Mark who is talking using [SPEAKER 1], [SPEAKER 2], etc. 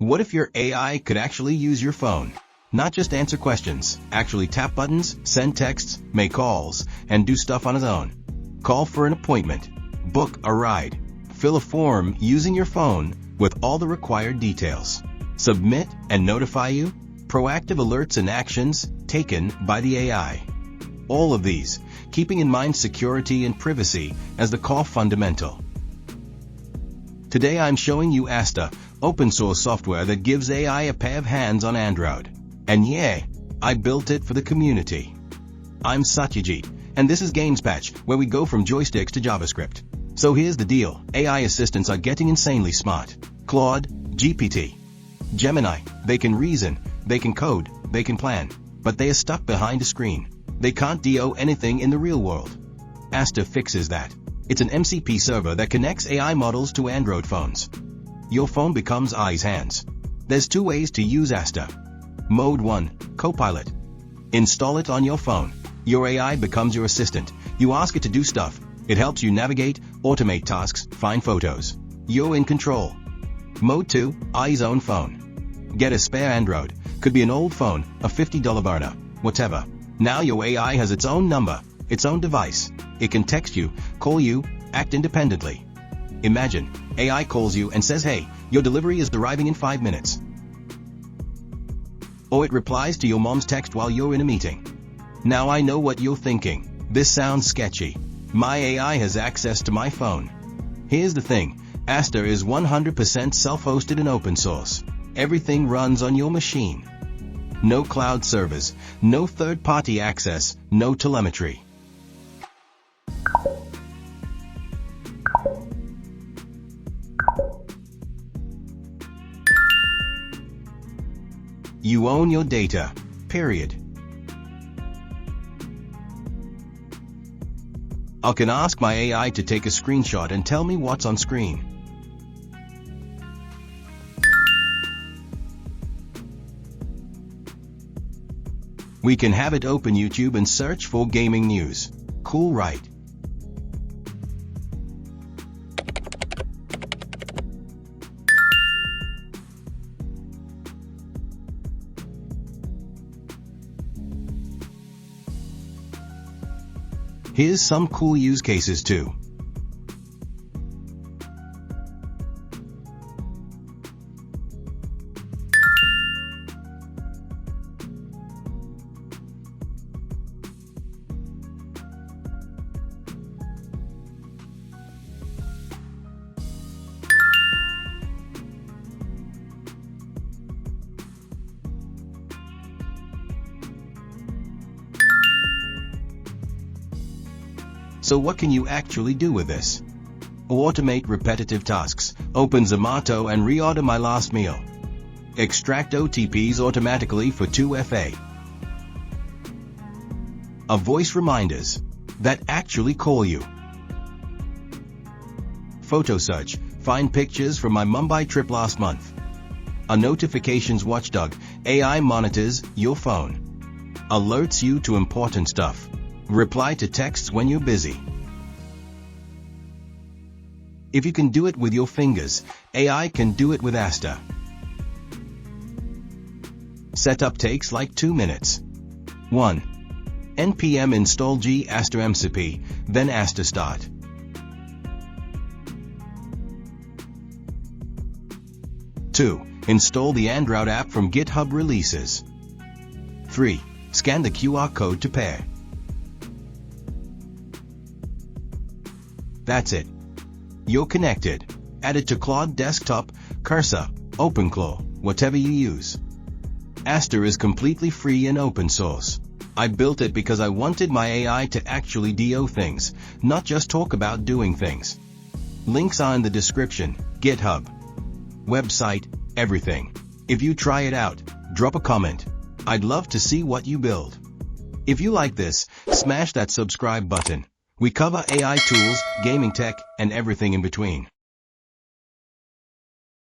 [SPEAKER 1] What if your AI could actually use your phone? Not just answer questions, actually tap buttons, send texts, make calls, and do stuff on its own. Call for an appointment, book a ride, fill a form using your phone with all the required details. Submit and notify you, proactive alerts and actions taken by the AI. All of these, keeping in mind security and privacy as the core fundamental. Today I'm showing you Aster, open source software that gives AI a pair of hands on Android. And yeah, I built it for the community. I'm Satyajit, and this is GamesPatch, where we go from Joysticks to JavaScript. So here's the deal, AI assistants are getting insanely smart. Claude, GPT, Gemini, they can reason, they can code, they can plan, but they are stuck behind a screen. They can't do anything in the real world. Aster fixes that. It's an MCP server that connects AI models to Android phones. Your phone becomes AI's hands. There's two ways to use Aster. Mode 1, CoPilot. Install it on your phone. Your AI becomes your assistant. You ask it to do stuff. It helps you navigate, automate tasks, find photos. You're in control. Mode 2, AI's own phone. Get a spare Android. Could be an old phone, a $50 burner, whatever. Now your AI has its own number, its own device. It can text you, call you, act independently. Imagine, AI calls you and says, "Hey, your delivery is arriving in 5 minutes." Or it replies to your mom's text while you're in a meeting. Now I know what you're thinking. This sounds sketchy. My AI has access to my phone. Here's the thing, Aster is 100% self-hosted and open source. Everything runs on your machine. No cloud servers, no third-party access, no telemetry. You own your data, period. I can ask my AI to take a screenshot and tell me what's on screen. We can have it open YouTube and search for gaming news. Cool, right? Here's some cool use cases too. So what can you actually do with this? Automate repetitive tasks, open Zomato and reorder my last meal. Extract OTPs automatically for 2FA. Voice reminders that actually call you. Photo search, find pictures from my Mumbai trip last month. A notifications watchdog, AI monitors your phone. Alerts you to important stuff. Reply to texts when you're busy. If you can do it with your fingers, AI can do it with Aster. Setup takes like 2 minutes. 1. npm install G Aster MCP, then Aster start. 2. Install the Android app from GitHub releases. 3. Scan the QR code to pair. That's it. You're connected. Add it to Claude Desktop, Cursor, OpenClaw, whatever you use. Aster is completely free and open source. I built it because I wanted my AI to actually do things, not just talk about doing things. Links are in the description, GitHub, website, everything. If you try it out, drop a comment. I'd love to see what you build. If you like this, smash that subscribe button. We cover AI tools, gaming tech, and everything in between.